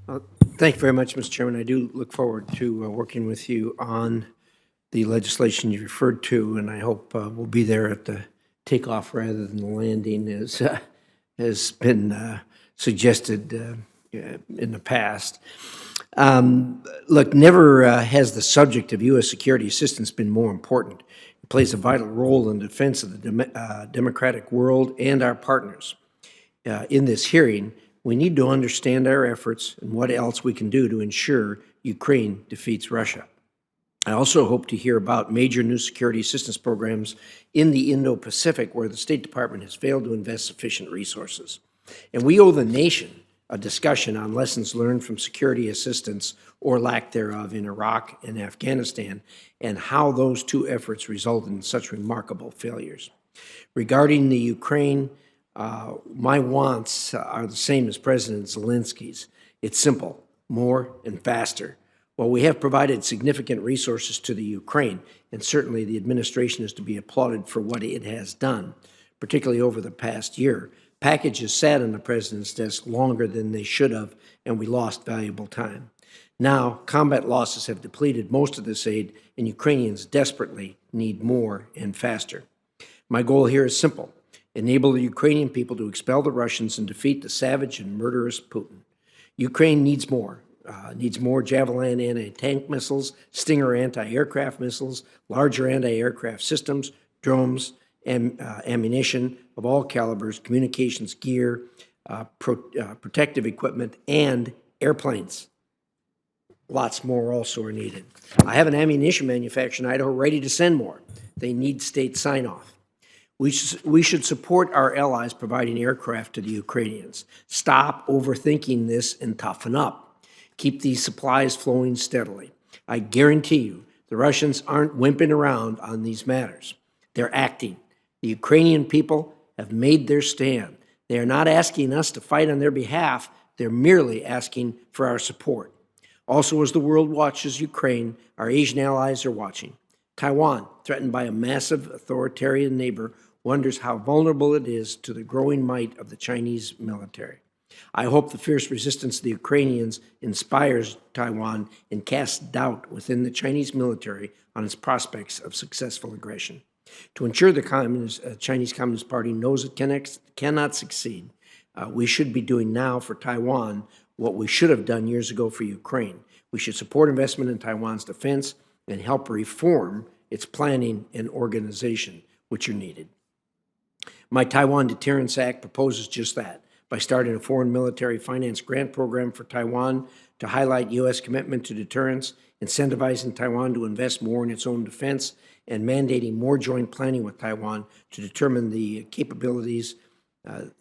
Uh, Thank you very much, Mr. Chairman. I do look forward to working with you on the legislation you referred to, and I hope we'll be there at the takeoff rather than the landing, as has been suggested in the past. Look, never has the subject of U.S. security assistance been more important. It plays a vital role in the defense of the democratic world and our partners. In this hearing, we need to understand our efforts and what else we can do to ensure Ukraine defeats Russia. I also hope to hear about major new security assistance programs in the Indo-Pacific where the State Department has failed to invest sufficient resources. And we owe the nation a discussion on lessons learned from security assistance or lack thereof in Iraq and Afghanistan, and how those two efforts resulted in such remarkable failures. Regarding the Ukraine, my wants are the same as President Zelensky's. It's simple: more and faster. While we have provided significant resources to the Ukraine, and certainly the administration is to be applauded for what it has done, particularly over the past year, packages sat on the president's desk longer than they should have, and we lost valuable time. Now, combat losses have depleted most of this aid, and Ukrainians desperately need more and faster. My goal here is simple: enable the Ukrainian people to expel the Russians and defeat the savage and murderous Putin. Ukraine needs more. Needs more Javelin anti-tank missiles, Stinger anti-aircraft missiles, larger anti-aircraft systems, drones, ammunition of all calibers, communications gear, protective equipment, and airplanes. Lots more also are needed. I have an ammunition manufacturer in Idaho ready to send more. They need state sign-off. We should support our allies providing aircraft to the Ukrainians. Stop overthinking this and toughen up. Keep these supplies flowing steadily. I guarantee you the Russians aren't wimping around on these matters. They're acting. The Ukrainian people have made their stand. They are not asking us to fight on their behalf. They're merely asking for our support. Also, as the world watches Ukraine, our Asian allies are watching. Taiwan, threatened by a massive authoritarian neighbor, wonders how vulnerable it is to the growing might of the Chinese military. I hope the fierce resistance of the Ukrainians inspires Taiwan and casts doubt within the Chinese military on its prospects of successful aggression. To ensure the Chinese Communist Party knows it cannot succeed, we should be doing now for Taiwan what we should have done years ago for Ukraine. We should support investment in Taiwan's defense and help reform its planning and organization, which are needed. My Taiwan Deterrence Act proposes just that, by starting a foreign military finance grant program for Taiwan to highlight U.S. commitment to deterrence, incentivizing Taiwan to invest more in its own defense, and mandating more joint planning with Taiwan to determine the capabilities,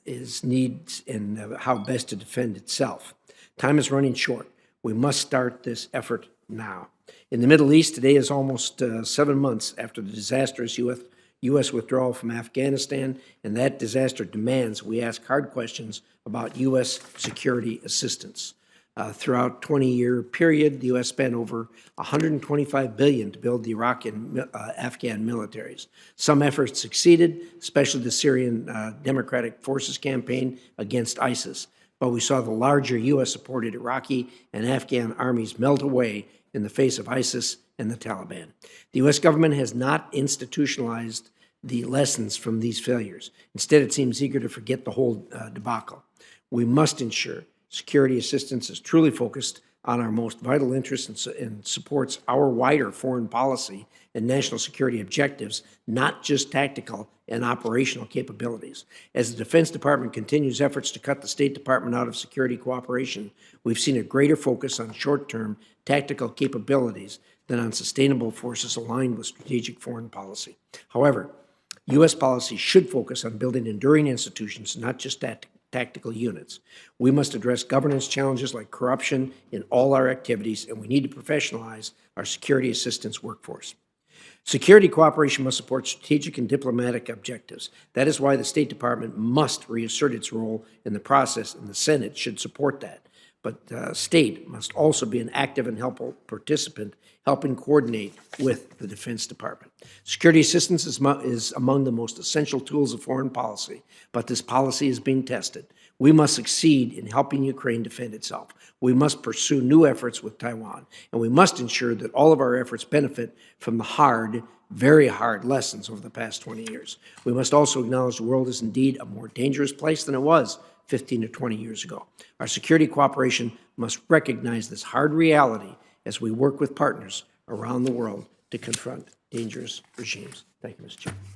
its needs, and how best to defend itself. Time is running short. We must start this effort now. In the Middle East, today is almost 7 months after the disastrous U.S. withdrawal from Afghanistan, and that disaster demands we ask hard questions about U.S. security assistance. Throughout a 20-year period, the U.S. spent over $125 billion to build the Iraqi and Afghan militaries. Some efforts succeeded, especially the Syrian Democratic Forces campaign against ISIS, but we saw the larger U.S.-supported Iraqi and Afghan armies melt away in the face of ISIS and the Taliban. The U.S. government has not institutionalized the lessons from these failures. Instead, it seems eager to forget the whole debacle. We must ensure security assistance is truly focused on our most vital interests and supports our wider foreign policy and national security objectives, not just tactical and operational capabilities. As the Defense Department continues efforts to cut the State Department out of security cooperation, we've seen a greater focus on short-term tactical capabilities than on sustainable forces aligned with strategic foreign policy. However, U.S. policy should focus on building enduring institutions, not just tactical units. We must address governance challenges like corruption in all our activities, and we need to professionalize our security assistance workforce. Security cooperation must support strategic and diplomatic objectives. That is why the State Department must reassert its role in the process, and the Senate should support that. But the state must also be an active and helpful participant, helping coordinate with the Defense Department. Security assistance is among the most essential tools of foreign policy, but this policy is being tested. We must succeed in helping Ukraine defend itself. We must pursue new efforts with Taiwan, and we must ensure that all of our efforts benefit from the hard, very hard lessons over the past 20 years. We must also acknowledge the world is indeed a more dangerous place than it was 15 to 20 years ago. Our security cooperation must recognize this hard reality as we work with partners around the world to confront dangerous regimes. Thank you, Mr. Chairman.